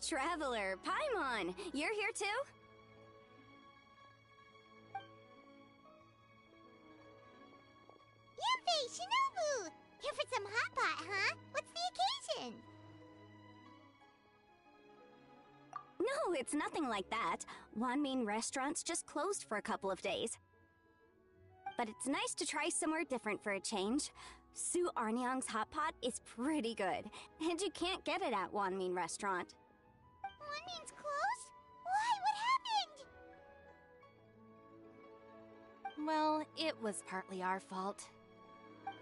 Traveler, Paimon, you're here too? Yanfei, Shinobu! Here for some hot pot, huh? What's the occasion? No, it's nothing like that. Wanmin restaurant's just closed for a couple of days. But it's nice to try somewhere different for a change. Su Arnyang's hot pot is pretty good, and you can't get it at Wanmin restaurant. Wanmin's closed? Why? What happened? Well, it was partly our fault.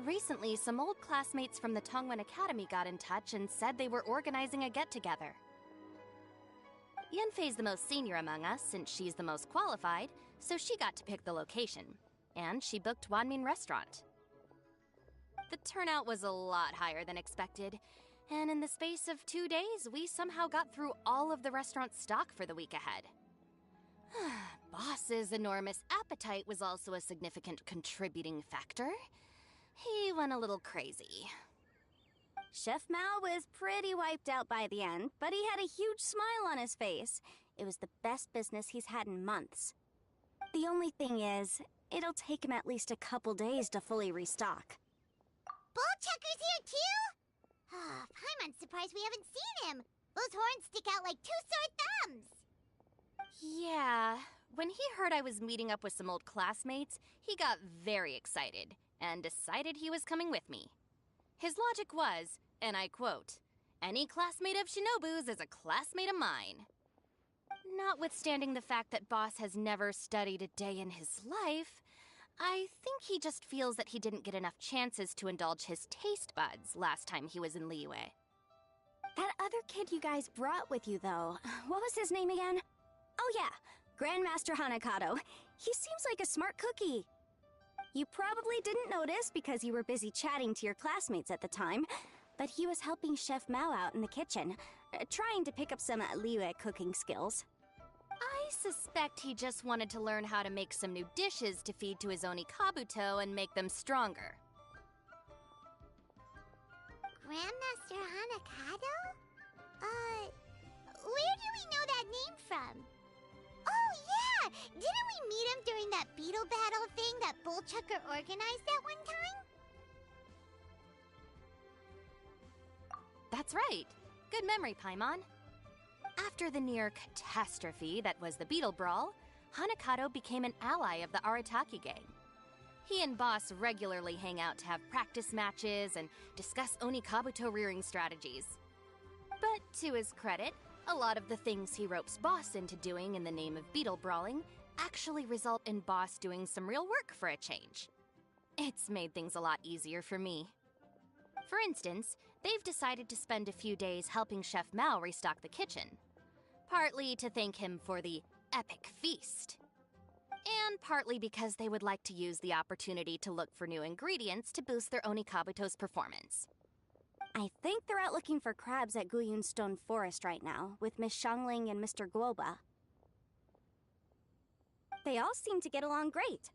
Recently, some old classmates from the Tongwen Academy got in touch and said they were organizing a get-together. Yanfei's the most senior among us, since she's the most qualified, so she got to pick the location. And she booked Wanmin Restaurant. The turnout was a lot higher than expected, and in the space of 2 days, we somehow got through all of the restaurant's stock for the week ahead. Boss's enormous appetite was also a significant contributing factor. He went a little crazy. Chef Mao was pretty wiped out by the end, but he had a huge smile on his face. It was the best business he's had in months. The only thing is, it'll take him at least a couple days to fully restock. Bullchucker's here too? Paimon's surprised we haven't seen him. Those horns stick out like 2 sore thumbs. Yeah, when he heard I was meeting up with some old classmates, he got very excited and decided he was coming with me. His logic was, and I quote, "Any classmate of Shinobu's is a classmate of mine." Notwithstanding the fact that Boss has never studied a day in his life, I think he just feels that he didn't get enough chances to indulge his taste buds last time he was in Liyue. That other kid you guys brought with you, though, what was his name again? Oh yeah, Grandmaster Hanakado. He seems like a smart cookie. You probably didn't notice because you were busy chatting to your classmates at the time, but he was helping Chef Mao out in the kitchen, trying to pick up some Liyue cooking skills. I suspect he just wanted to learn how to make some new dishes to feed to his Oni Kabuto and make them stronger. Grandmaster Hanakado? Where do we know that name from? Oh, yeah! Didn't we meet him during that beetle battle thing that Bullchucker organized at one time? That's right. Good memory, Paimon. After the near catastrophe that was the Beetle Brawl, Hanakado became an ally of the Arataki gang. He and Boss regularly hang out to have practice matches and discuss Oni Kabuto rearing strategies. But to his credit, a lot of the things he ropes Boss into doing in the name of beetle brawling actually result in Boss doing some real work for a change. It's made things a lot easier for me. For instance, they've decided to spend a few days helping Chef Mao restock the kitchen. Partly to thank him for the epic feast. And partly because they would like to use the opportunity to look for new ingredients to boost their Oni Kabuto's performance. I think they're out looking for crabs at Guyun Stone Forest right now, with Miss Shangling and Mr. Guoba. They all seem to get along great.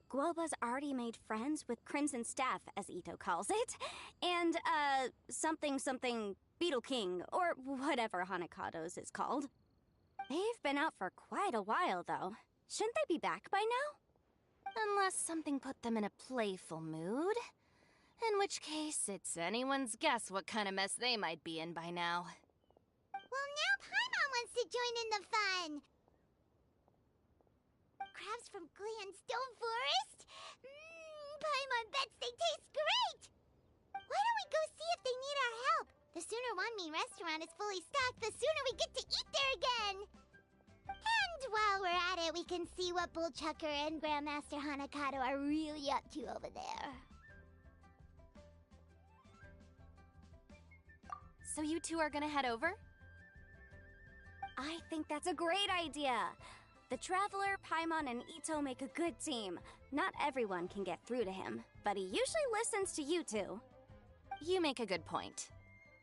Guoba's already made friends with Crimson Staff, as Ito calls it, and, something Beetle King, or whatever Hanakado's is called. They've been out for quite a while, though. Shouldn't they be back by now? Unless something put them in a playful mood. In which case, it's anyone's guess what kind of mess they might be in by now. Well, now Paimon wants to join in the fun! Crabs from Guyun Stone Forest? Paimon bets they taste great! Why don't we go see if they need our help? The sooner Wanmin restaurant is fully stocked, the sooner we get to eat there again! And while we're at it, we can see what Bullchucker and Grandmaster Hanakado are really up to over there. So you two are gonna head over? I think that's a great idea. The Traveler, Paimon, and Ito make a good team. Not everyone can get through to him, but he usually listens to you two. You make a good point.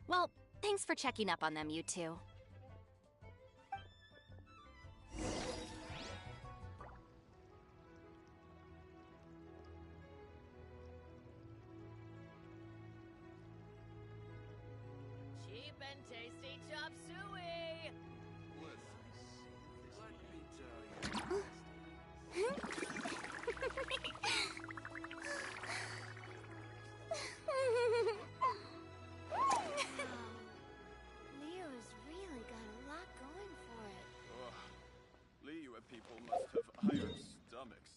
Well, thanks for checking up on them, you two. Cheap and tasty chop suey! must have iron stomachs.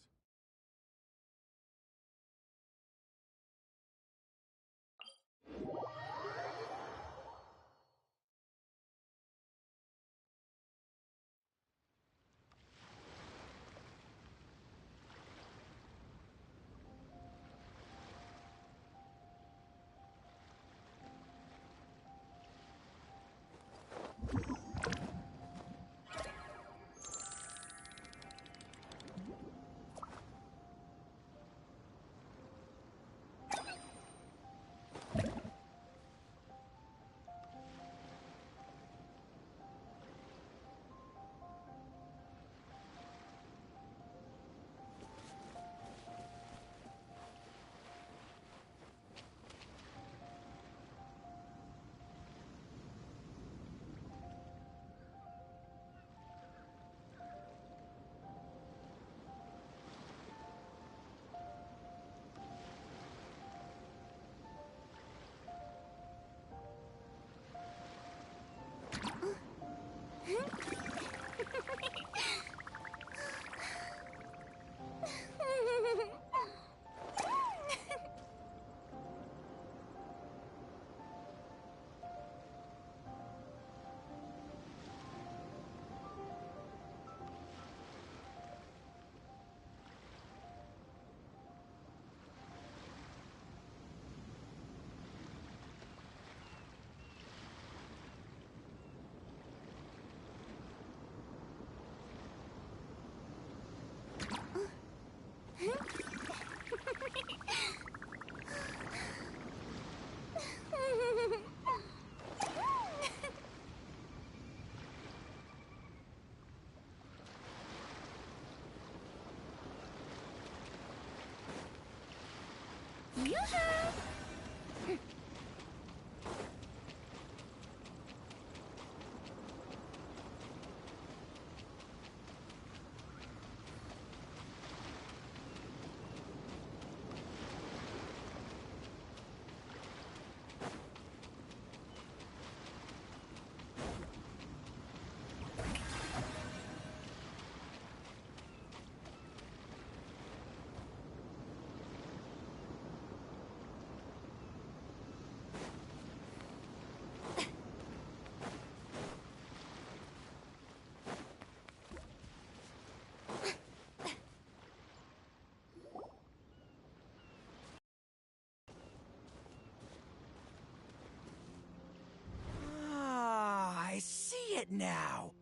I see it now.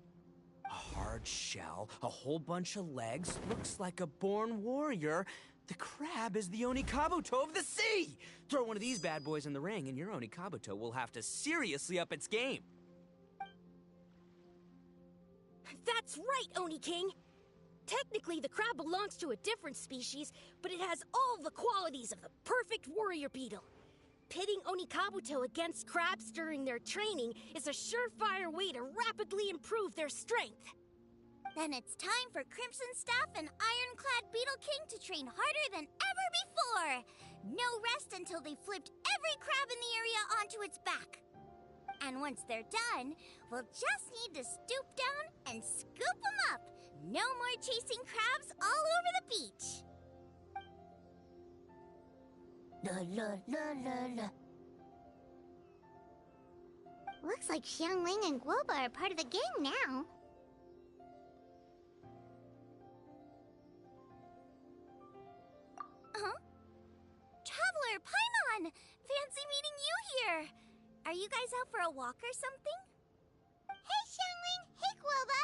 A hard shell, a whole bunch of legs, looks like a born warrior. The crab is the Onikabuto of the sea! Throw one of these bad boys in the ring and your Onikabuto will have to seriously up its game. That's right, Oni King! Technically, the crab belongs to a different species, but it has all the qualities of the perfect warrior beetle. Pitting Onikabuto against crabs during their training is a surefire way to rapidly improve their strength. Then it's time for Crimson Staff and Ironclad Beetle King to train harder than ever before. No rest until they've flipped every crab in the area onto its back. And once they're done, we'll just need to stoop down and scoop them up. No more chasing crabs all over the beach. La la la la la. Looks like Xiangling and Guoba are part of the gang now. Huh? Traveler, Paimon! Fancy meeting you here! Are you guys out for a walk or something? Hey, Xiangling! Hey, Guoba!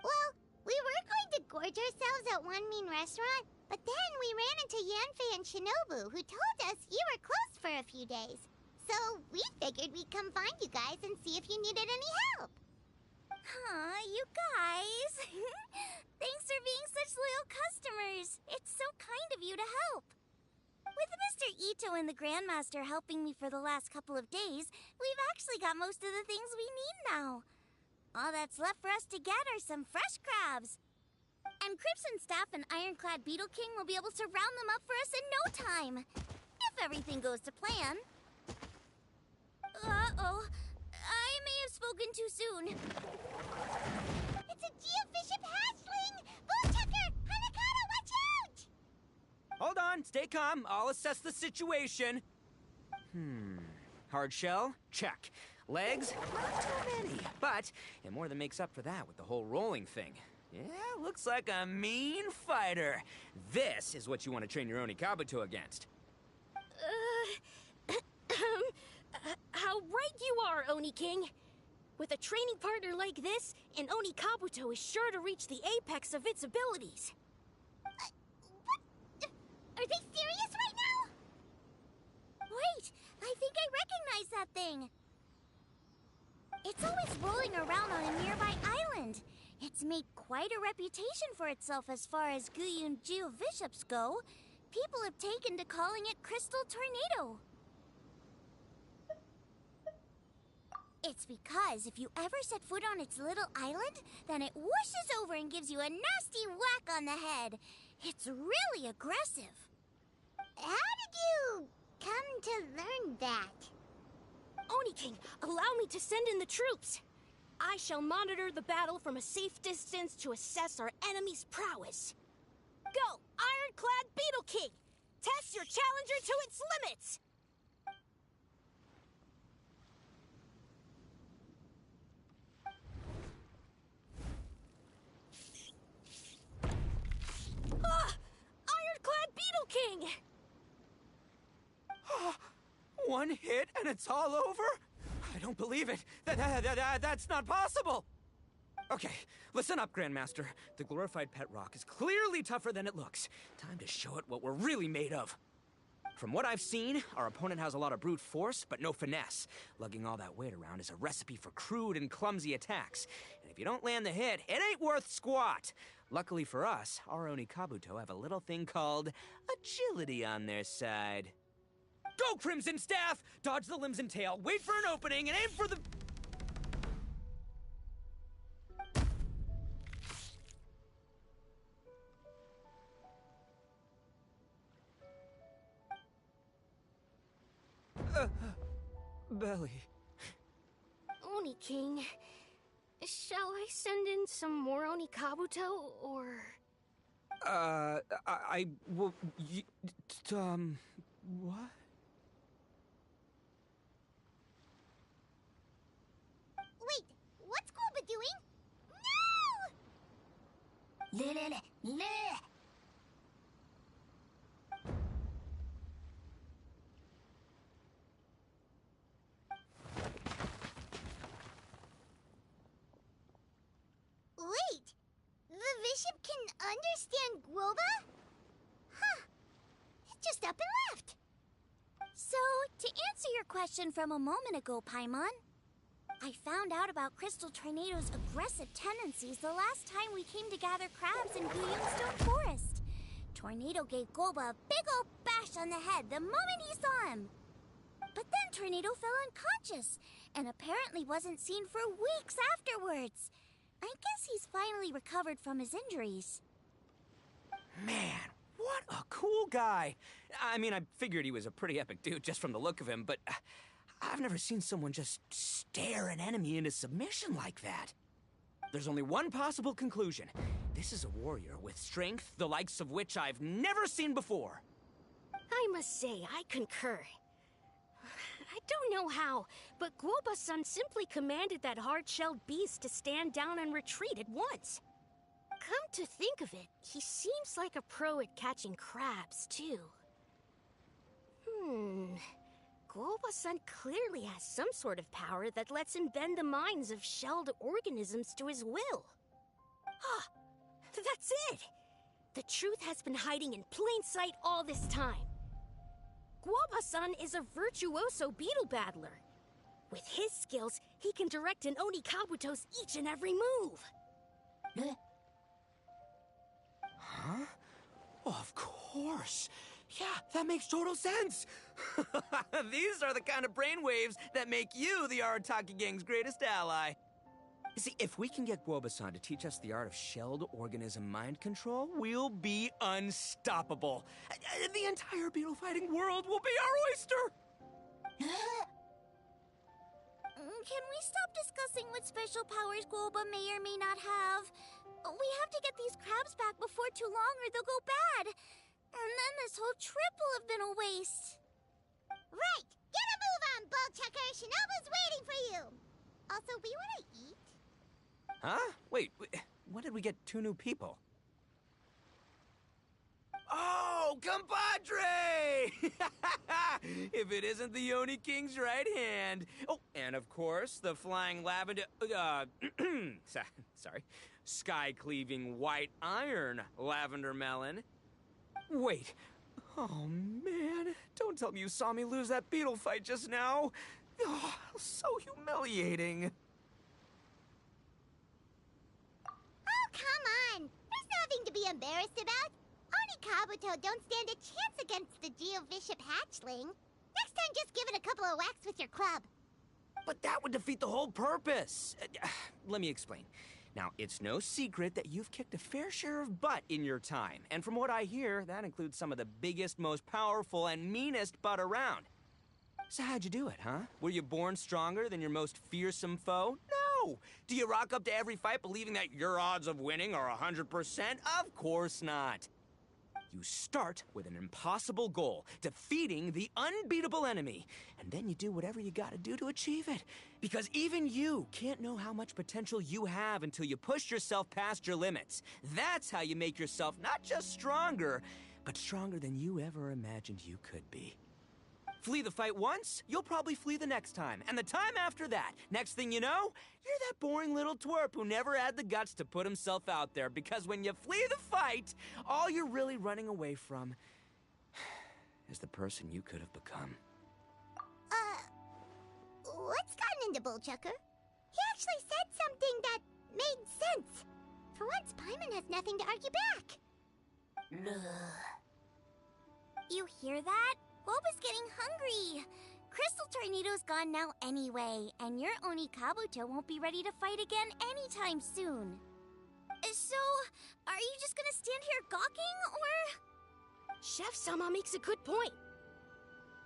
Well, we were going to gorge ourselves at One Mean Restaurant, but then we ran into Yanfei and Shinobu, who told us you were closed for a few days. So we figured we'd come find you guys and see if you needed any help. Aw, you guys. Thanks for being such loyal customers. It's so kind of you to help. With Mr. Ito and the Grandmaster helping me for the last couple of days, we've actually got most of the things we need now. All that's left for us to get are some fresh crabs. And Crimson Staff and Ironclad Beetle King will be able to round them up for us in no time. If everything goes to plan. Uh-oh. I may have spoken too soon. calm. I'll assess the situation. Hard shell? Check. Legs? Not too many, but it more than makes up for that with the whole rolling thing. Yeah, looks like a mean fighter. This is what you want to train your Oni Kabuto against. How right you are, Oni King. With a training partner like this, an Oni Kabuto is sure to reach the apex of its abilities. What? Are they serious right now? Wait, I think I recognize that thing. It's always rolling around on a nearby island. It's made quite a reputation for itself as far as Guyun Geoviships go. People have taken to calling it Crystal Tornado. It's because if you ever set foot on its little island, then it whooshes over and gives you a nasty whack on the head. It's really aggressive. How did you come to learn that? Oni King, allow me to send in the troops. I shall monitor the battle from a safe distance to assess our enemy's prowess. Go, Ironclad Beetle King! Test your challenger to its limits! Ah! Ironclad Beetle King! One hit and it's all over? I don't believe it. That's not possible. Okay, listen up, Grandmaster. The glorified pet rock is clearly tougher than it looks. Time to show it what we're really made of. From what I've seen, our opponent has a lot of brute force, but no finesse. Lugging all that weight around is a recipe for crude and clumsy attacks. And if you don't land the hit, it ain't worth squat. Luckily for us, our Oni Kabuto have a little thing called agility on their side. Go, Crimson Staff! Dodge the limbs and tail, wait for an opening, and aim for the... Belly. Oni King, shall I send in some more Oni Kabuto, or... I will... what? Wait, what's Goba doing? No! Wait, the bishop can understand Guoba? Huh, it just up and left. So, to answer your question from a moment ago, Paimon, I found out about Crystal Tornado's aggressive tendencies the last time we came to gather crabs in Guyunstone Forest. Tornado gave Goba a big ol' bash on the head the moment he saw him. But then Tornado fell unconscious, and apparently wasn't seen for weeks afterwards. I guess he's finally recovered from his injuries. Man, what a cool guy. I mean, I figured he was a pretty epic dude just from the look of him, but I've never seen someone just stare an enemy into submission like that. There's only one possible conclusion. This is a warrior with strength, the likes of which I've never seen before. I must say, I concur. I don't know how, but Guoba-san simply commanded that hard-shelled beast to stand down and retreat at once. Come to think of it, he seems like a pro at catching crabs, too. Guoba-san clearly has some sort of power that lets him bend the minds of shelled organisms to his will. Ah, that's it! The truth has been hiding in plain sight all this time. Guoba-san is a virtuoso beetle battler. With his skills, he can direct an Oni Kabuto's each and every move. Huh? Oh, of course. Yeah, that makes total sense. These are the kind of brainwaves that make you the Arataki Gang's greatest ally. You see, if we can get Guoba-san to teach us the art of shelled organism mind control, we'll be unstoppable. The entire beetle fighting world will be our oyster. Can we stop discussing what special powers Guoba may or may not have? We have to get these crabs back before too long or they'll go bad. And then this whole trip will have been a waste. Right! Get a move on, Bullchucker! Shinobu's waiting for you! Also, we want to eat? Huh? Wait, when did we get 2 new people? Oh, compadre! If it isn't the Oni King's right hand. Oh, and of course, the flying lavender... sorry. Sky-cleaving white iron lavender melon. Wait. Oh, man. Don't tell me you saw me lose that beetle fight just now. Oh, so humiliating. Oh, come on! There's nothing to be embarrassed about. Oni Kabuto don't stand a chance against the Geovishap hatchling. Next time, just give it a couple of whacks with your club. But that would defeat the whole purpose. Let me explain. Now, it's no secret that you've kicked a fair share of butt in your time. And from what I hear, that includes some of the biggest, most powerful, and meanest butt around. So how'd you do it, huh? Were you born stronger than your most fearsome foe? No! Do you rock up to every fight believing that your odds of winning are 100%? Of course not. You start with an impossible goal, defeating the unbeatable enemy. And then you do whatever you gotta do to achieve it. Because even you can't know how much potential you have until you push yourself past your limits. That's how you make yourself not just stronger, but stronger than you ever imagined you could be. Flee the fight once, you'll probably flee the next time. And the time after that, next thing you know, you're that boring little twerp who never had the guts to put himself out there. Because when you flee the fight, all you're really running away from is the person you could have become. What's gotten into Bullchucker? He actually said something that made sense. For once, Paimon has nothing to argue back. You hear that? Boba's getting hungry. Crystal Tornado's gone now anyway, and your Oni Kabuto won't be ready to fight again anytime soon. So, are you just gonna stand here gawking, or...? Chef-sama makes a good point.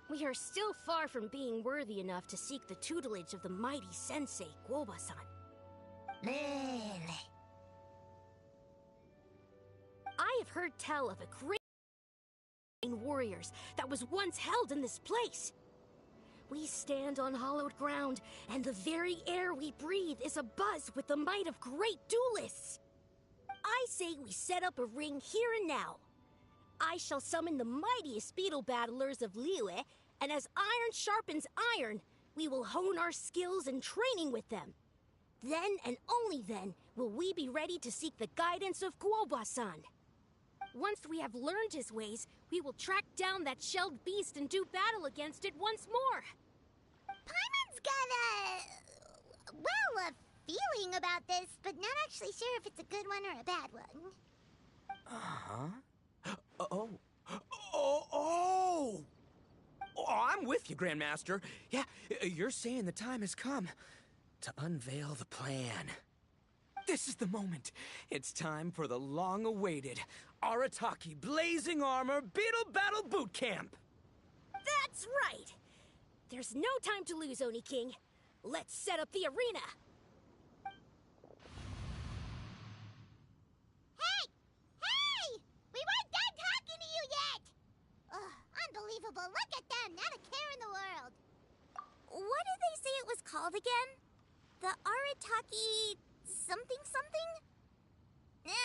We are still far from being worthy enough to seek the tutelage of the mighty sensei, Guoba-san. I have heard tell of a great warriors that was once held in this place. We stand on hallowed ground, and the very air we breathe is abuzz with the might of great duelists. I say we set up a ring here and now. I shall summon the mightiest beetle battlers of Liyue, and as iron sharpens iron, we will hone our skills and training with them. Then and only then will we be ready to seek the guidance of Guoba-san. Once we have learned his ways, we will track down that shelled beast and do battle against it once more. Paimon's got a feeling about this, but not actually sure if it's a good one or a bad one. Oh, I'm with you, Grandmaster. Yeah, you're saying the time has come to unveil the plan. This is the moment. It's time for the long-awaited Arataki Blazing Armor Beetle Battle Boot Camp. That's right. There's no time to lose, Oni King. Let's set up the arena. Hey! We weren't done talking to you yet! Ugh, unbelievable. Look at them. Not a care in the world. What did they say it was called again? The Arataki... something?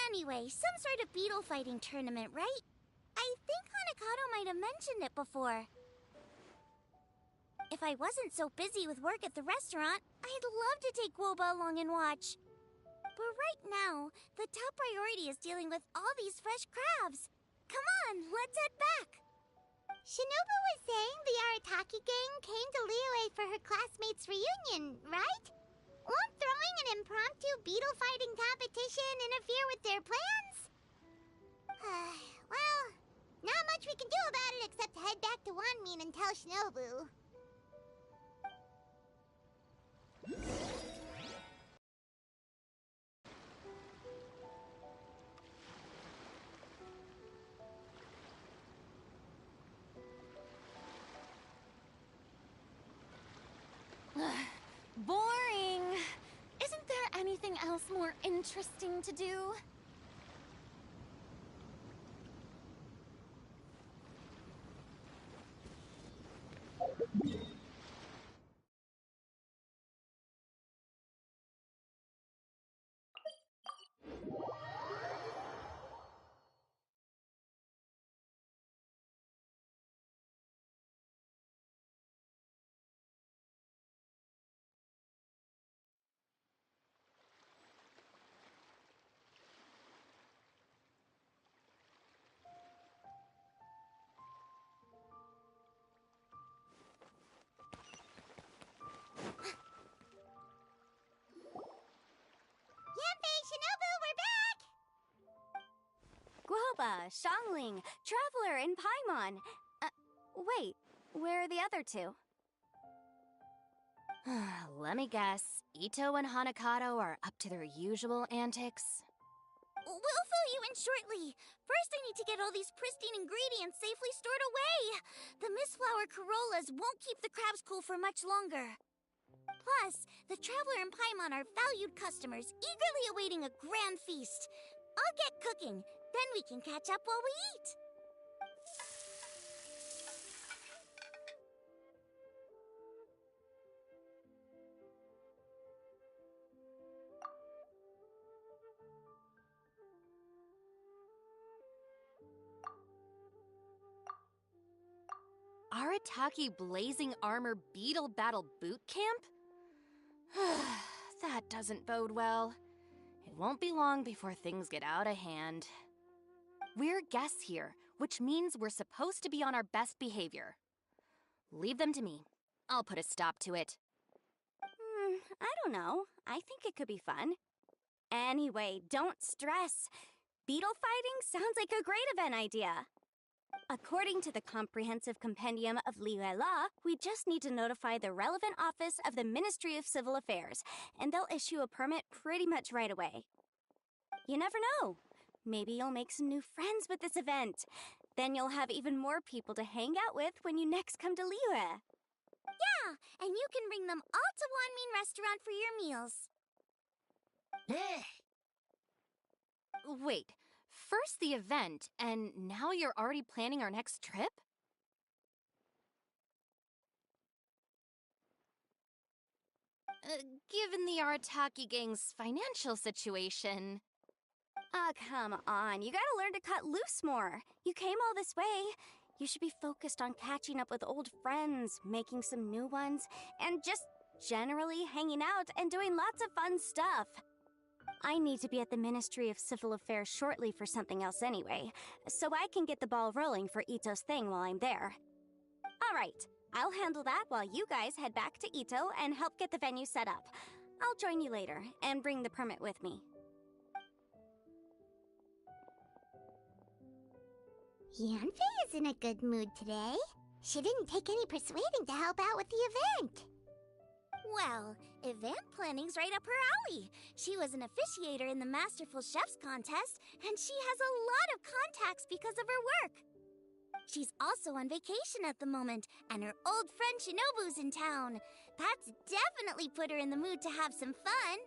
Anyway, some sort of beetle fighting tournament, right? I think Hanakato might have mentioned it before. If I wasn't so busy with work at the restaurant, I'd love to take Guoba along and watch. But right now, the top priority is dealing with all these fresh crabs. Come on, let's head back. Shinobu was saying the Arataki gang came to Liyue for her classmates' reunion, right? Won't throwing an impromptu beetle fighting competition interfere with their plans? Well, not much we can do about it except head back to Wanmin and tell Shinobu. Boring. Isn't there anything else more interesting to do? Yanfei, Shinobu, we're back! Guoba, Xiangling, Traveler, and Paimon. Wait, where are the other two? Let me guess. Ito and Hanakato are up to their usual antics. We'll fill you in shortly. First, I need to get all these pristine ingredients safely stored away. The Mistflower Corollas won't keep the crabs cool for much longer. Plus, the Traveler and Paimon are valued customers, eagerly awaiting a grand feast. I'll get cooking, then we can catch up while we eat. Arataki Blazing Armor Beetle Battle Boot Camp? That doesn't bode well. It won't be long before things get out of hand. We're guests here, which means we're supposed to be on our best behavior. Leave them to me. I'll put a stop to it. I don't know. I think it could be fun. Anyway, don't stress. Beetle fighting sounds like a great event idea. According to the Comprehensive Compendium of Liyue Law, we just need to notify the relevant office of the Ministry of Civil Affairs, and they'll issue a permit pretty much right away. You never know. Maybe you'll make some new friends with this event. Then you'll have even more people to hang out with when you next come to Liyue. Yeah, and you can bring them all to Wanmin Restaurant for your meals. Wait, first the event, and now you're already planning our next trip? Given the Arataki gang's financial situation... Come on. You gotta learn to cut loose more. You came all this way. You should be focused on catching up with old friends, making some new ones, and just generally hanging out and doing lots of fun stuff. I need to be at the Ministry of Civil Affairs shortly for something else anyway, so I can get the ball rolling for Ito's thing while I'm there. Alright, I'll handle that while you guys head back to Ito and help get the venue set up. I'll join you later and bring the permit with me. Yanfei is in a good mood today. She didn't take any persuading to help out with the event. Well, event planning's right up her alley. She was an officiator in the Masterful Chefs contest, and she has a lot of contacts because of her work. She's also on vacation at the moment, and her old friend Shinobu's in town. That's definitely put her in the mood to have some fun.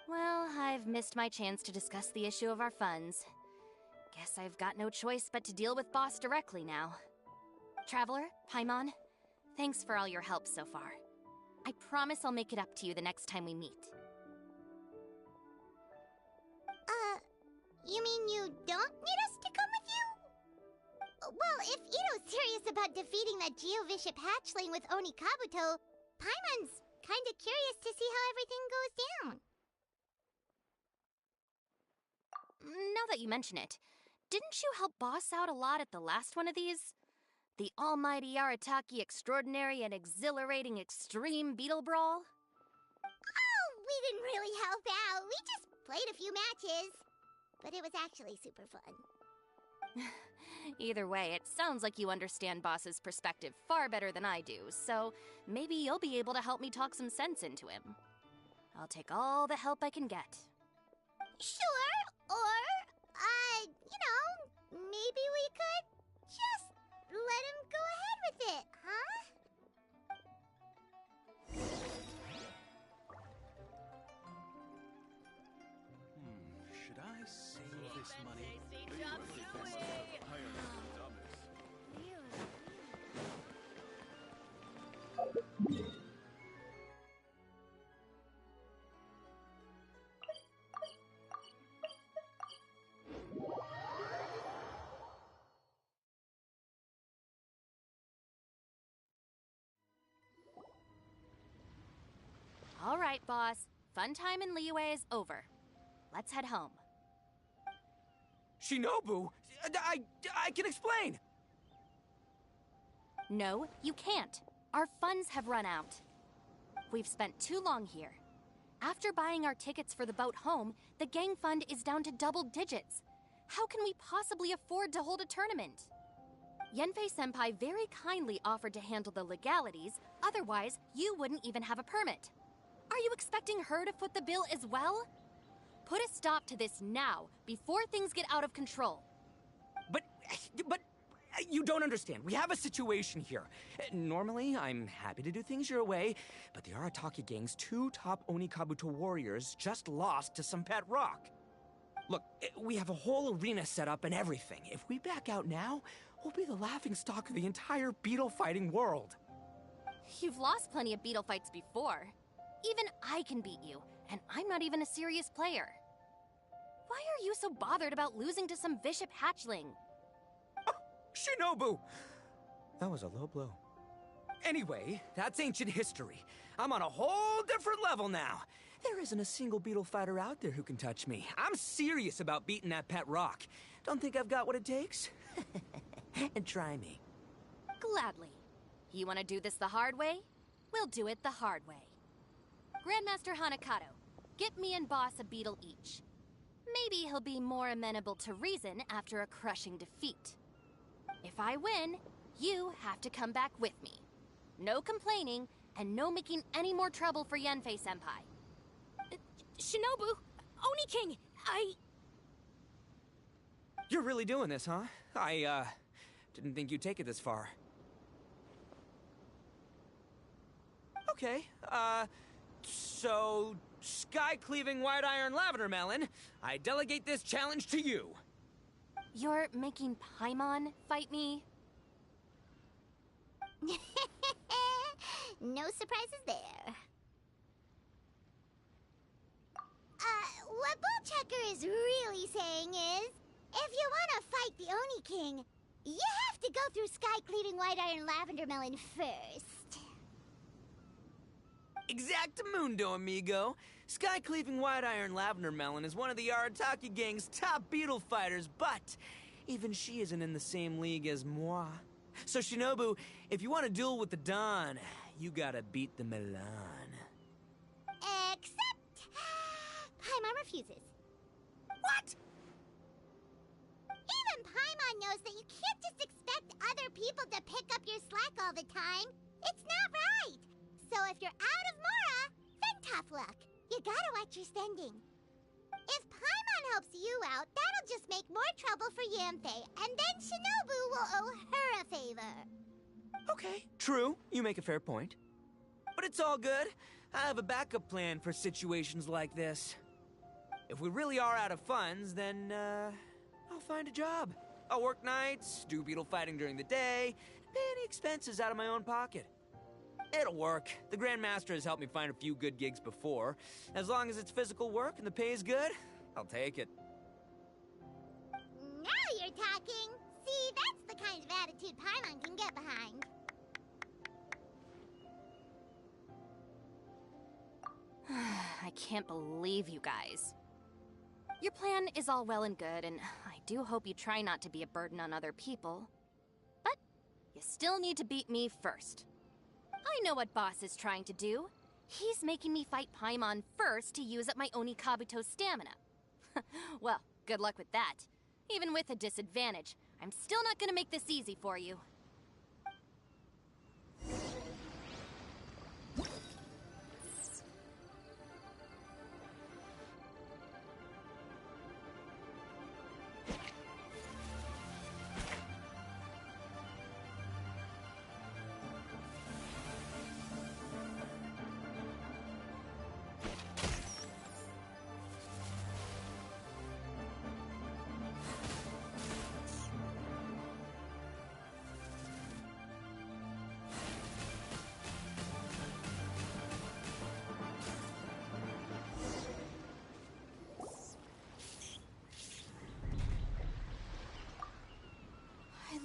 Well, I've missed my chance to discuss the issue of our funds. Guess I've got no choice but to deal with Boss directly now. Traveler, Paimon, thanks for all your help so far. I promise I'll make it up to you the next time we meet. You mean you don't need us to come with you? Well, if Ito's serious about defeating that Geovishap hatchling with Oni Kabuto, Paimon's kinda curious to see how everything goes down. Now that you mention it, didn't you help Boss out a lot at the last one of these? The almighty Arataki extraordinary and exhilarating extreme beetle brawl? Oh, we didn't really help out. We just played a few matches. But it was actually super fun. Either way, it sounds like you understand Boss's perspective far better than I do, so maybe you'll be able to help me talk some sense into him. I'll take all the help I can get. Sure, or, maybe we could just let him go ahead with it, huh? Should I save this money? All right, boss. Fun time in Liyue is over. Let's head home. Shinobu, I can explain. No, you can't. Our funds have run out. We've spent too long here. After buying our tickets for the boat home, the gang fund is down to double digits. How can we possibly afford to hold a tournament? Yenfei-senpai very kindly offered to handle the legalities, otherwise you wouldn't even have a permit. Are you expecting her to foot the bill as well? Put a stop to this now, before things get out of control. But you don't understand. We have a situation here. Normally, I'm happy to do things your way, but the Arataki gang's 2 top Onikabuto warriors just lost to some pet rock. Look, we have a whole arena set up and everything. If we back out now, we'll be the laughingstock of the entire beetle fighting world. You've lost plenty of beetle fights before. Even I can beat you, and I'm not even a serious player. Why are you so bothered about losing to some bishop hatchling? Oh, Shinobu! That was a low blow. Anyway, that's ancient history. I'm on a whole different level now. There isn't a single beetle fighter out there who can touch me. I'm serious about beating that pet rock. Don't think I've got what it takes? And try me. Gladly. You want to do this the hard way? We'll do it the hard way. Grandmaster Hanakato, get me and Boss a beetle each. Maybe he'll be more amenable to reason after a crushing defeat. If I win, you have to come back with me. No complaining, and no making any more trouble for Yenfei-senpai. Shinobu! Oni King! You're really doing this, huh? I didn't think you'd take it this far. Okay, so, sky-cleaving white iron lavender melon, I delegate this challenge to you. You're making Paimon fight me? No surprises there. What Bullchecker is really saying is, if you want to fight the Oni King, you have to go through sky-cleaving white iron lavender melon first. Exactamundo, amigo. Sky-cleaving white iron lavender melon is one of the Arataki gang's top beetle fighters, but even she isn't in the same league as moi. So Shinobu, if you want to duel with the Don, you gotta beat the Milan. Except... Paimon refuses. What? Even Paimon knows that you can't just expect other people to pick up your slack all the time. It's not right. So if you're out of Mora, then tough luck. You gotta watch your spending. If Paimon helps you out, that'll just make more trouble for Yanfei, and then Shinobu will owe her a favor. Okay, true. You make a fair point. But it's all good. I have a backup plan for situations like this. If we really are out of funds, then, I'll find a job. I'll work nights, do beetle fighting during the day, pay any expenses out of my own pocket. It'll work. The Grandmaster has helped me find a few good gigs before. As long as it's physical work and the pay is good, I'll take it. Now you're talking. See, that's the kind of attitude Paimon can get behind. I can't believe you guys. Your plan is all well and good, and I do hope you try not to be a burden on other people. But you still need to beat me first. I know what Boss is trying to do. He's making me fight Paimon first to use up my Onikabuto stamina. Well, good luck with that. Even with a disadvantage, I'm still not gonna make this easy for you.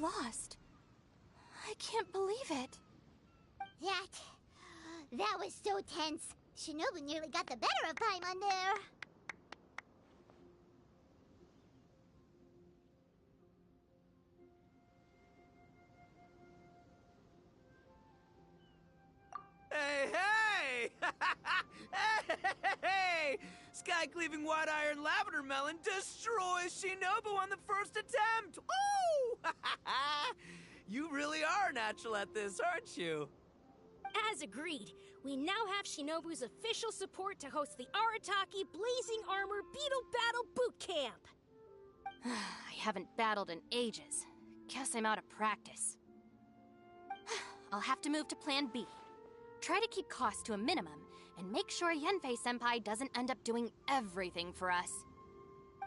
lost. I can't believe it. That was so tense. Shinobu nearly got the better of Paimon there. Hey! Hey! Sky-cleaving white iron lavender melon destroys Shinobu on the first attempt! Oh! You really are natural at this, aren't you? As agreed, we now have Shinobu's official support to host the Arataki Blazing Armor Beetle Battle Boot Camp. I haven't battled in ages. Guess I'm out of practice. I'll have to move to Plan B. Try to keep costs to a minimum, and make sure Yanfei-senpai doesn't end up doing everything for us.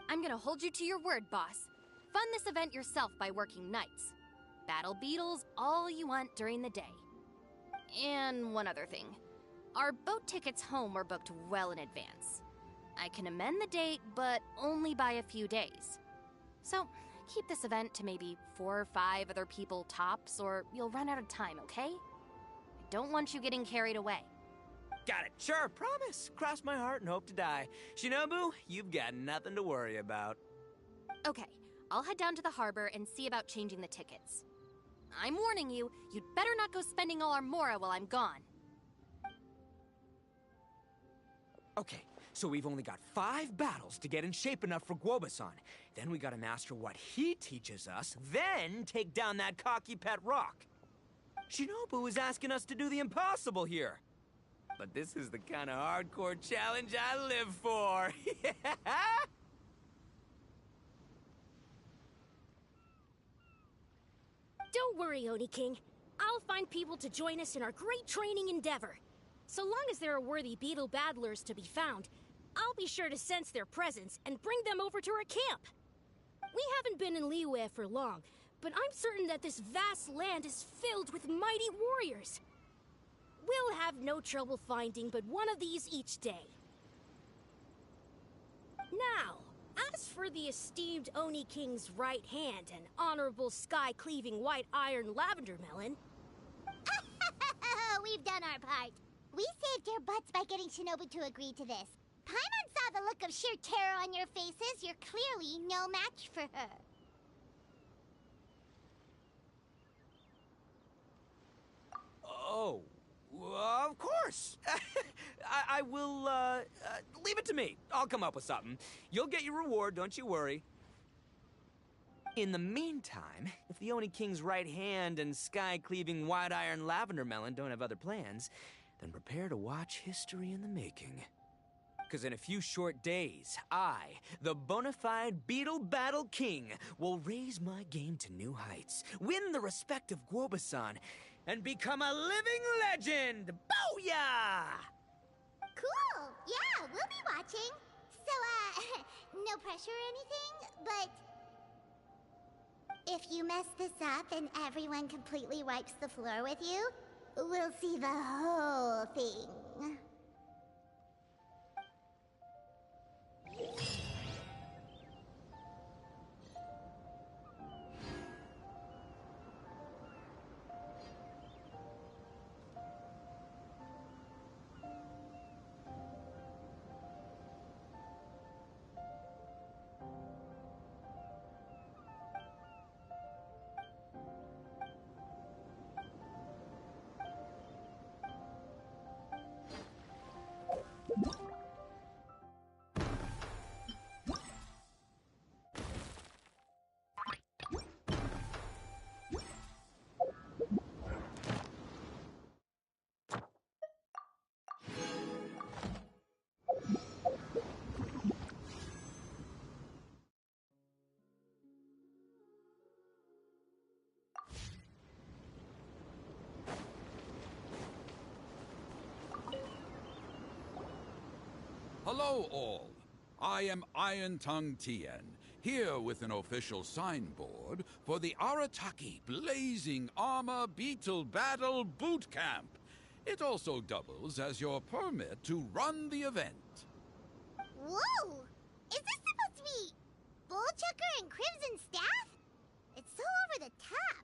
I'm gonna hold you to your word, boss. Fund this event yourself by working nights. Battle beetles all you want during the day. And one other thing. Our boat tickets home were booked well in advance. I can amend the date, but only by a few days. So, keep this event to maybe 4 or 5 other people tops, or you'll run out of time, okay? I don't want you getting carried away. Got it. Sure, promise. Cross my heart and hope to die. Shinobu, you've got nothing to worry about. Okay, I'll head down to the harbor and see about changing the tickets. I'm warning you, you'd better not go spending all our mora while I'm gone. Okay, so we've only got 5 battles to get in shape enough for Guoba-san. Then we gotta master what he teaches us, then take down that cocky pet rock. Shinobu is asking us to do the impossible here. But this is the kind of hardcore challenge I live for. Don't worry, Oni King. I'll find people to join us in our great training endeavor. So long as there are worthy beetle battlers to be found, I'll be sure to sense their presence and bring them over to our camp. We haven't been in Liyue for long, but I'm certain that this vast land is filled with mighty warriors. We'll have no trouble finding but one of these each day. Now, as for the esteemed Oni King's right hand and honorable sky-cleaving white iron lavender melon... We've done our part. We saved your butts by getting Shinobu to agree to this. Paimon saw the look of sheer terror on your faces. You're clearly no match for her. Oh, of course. I will, leave it to me. I'll come up with something. You'll get your reward, don't you worry. In the meantime, if the Oni King's right hand and sky-cleaving white iron lavender melon don't have other plans, then prepare to watch history in the making. Because in a few short days, I, the bona fide Beetle Battle King, will raise my game to new heights, win the respect of Guoba-san, and become a living legend! Booyah! Cool! Yeah, we'll be watching. So, no pressure or anything, but... if you mess this up and everyone completely wipes the floor with you, we'll see the whole thing. Hello, all. I am Iron Tongue Tien, here with an official signboard for the Arataki Blazing Armor Beetle Battle Boot Camp. It also doubles as your permit to run the event. Whoa! Is this supposed to be Bullchucker and Crimson Staff? It's so over the top.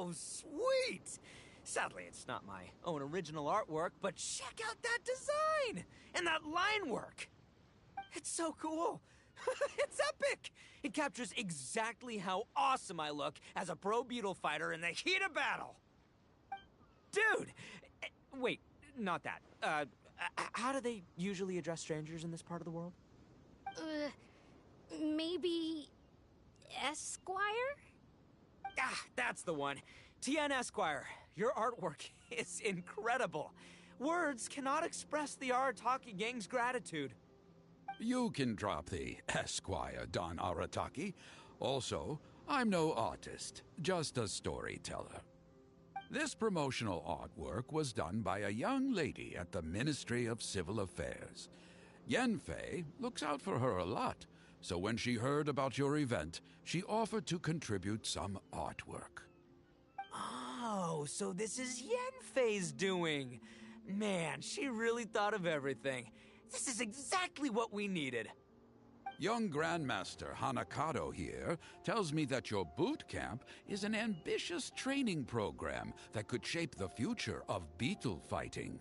Oh, sweet! Sadly, it's not my own original artwork, but check out that design! And that line work! It's so cool! It's epic! It captures exactly how awesome I look as a pro beetle fighter in the heat of battle! Dude! Wait, not that. How do they usually address strangers in this part of the world? Maybe... Esquire? Ah, that's the one. Tien Esquire, your artwork is incredible. Words cannot express the Arataki gang's gratitude. You can drop the Esquire, Don Arataki. Also, I'm no artist, just a storyteller. This promotional artwork was done by a young lady at the Ministry of Civil Affairs. Yenfei looks out for her a lot, so when she heard about your event, she offered to contribute some artwork. Oh, so this is Yenfei's doing. Man, she really thought of everything. This is exactly what we needed. Young Grandmaster Hanakado here tells me that your boot camp is an ambitious training program that could shape the future of beetle fighting.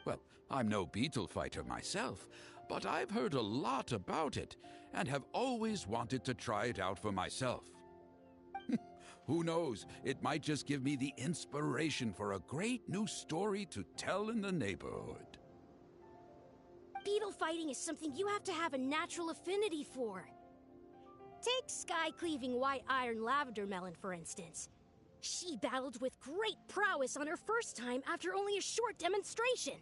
Well, I'm no beetle fighter myself, but I've heard a lot about it and have always wanted to try it out for myself. Who knows, it might just give me the inspiration for a great new story to tell in the neighborhood. Beetle fighting is something you have to have a natural affinity for. Take sky-cleaving white iron lavender melon, for instance. She battled with great prowess on her first time after only a short demonstration.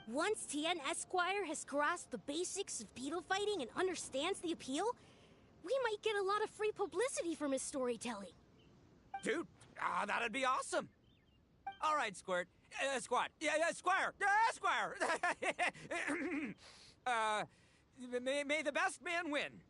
Once Tien Esquire has grasped the basics of beetle fighting and understands the appeal, we might get a lot of free publicity from his storytelling. Dude, that'd be awesome. All right, Squirt. Squad. Yeah, Squire. Squire. May the best man win.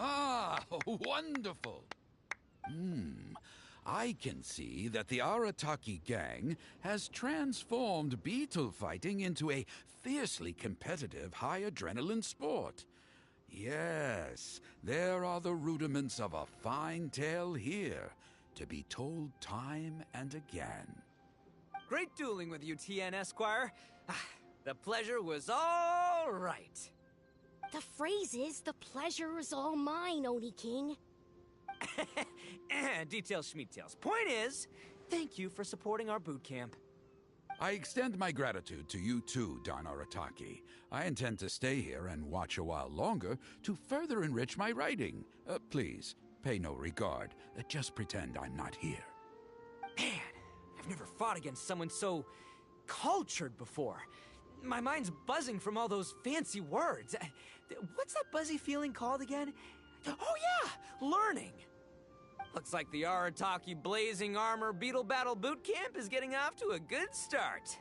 Ah, wonderful! I can see that the Arataki gang has transformed beetle fighting into a fiercely competitive high-adrenaline sport. Yes, there are the rudiments of a fine tale here, to be told time and again. Great dueling with you, Tien Esquire. The pleasure was all right. The phrase is, the pleasure is all mine, Oni King. Details schmeetails. Point is, thank you for supporting our boot camp. I extend my gratitude to you too, Don Arataki. I intend to stay here and watch a while longer to further enrich my writing. Please, pay no regard. Just pretend I'm not here. Man, I've never fought against someone so cultured before. My mind's buzzing from all those fancy words. What's that buzzy feeling called again? Oh yeah, learning. Looks like the Arataki Blazing Armor Beetle Battle Boot Camp is getting off to a good start.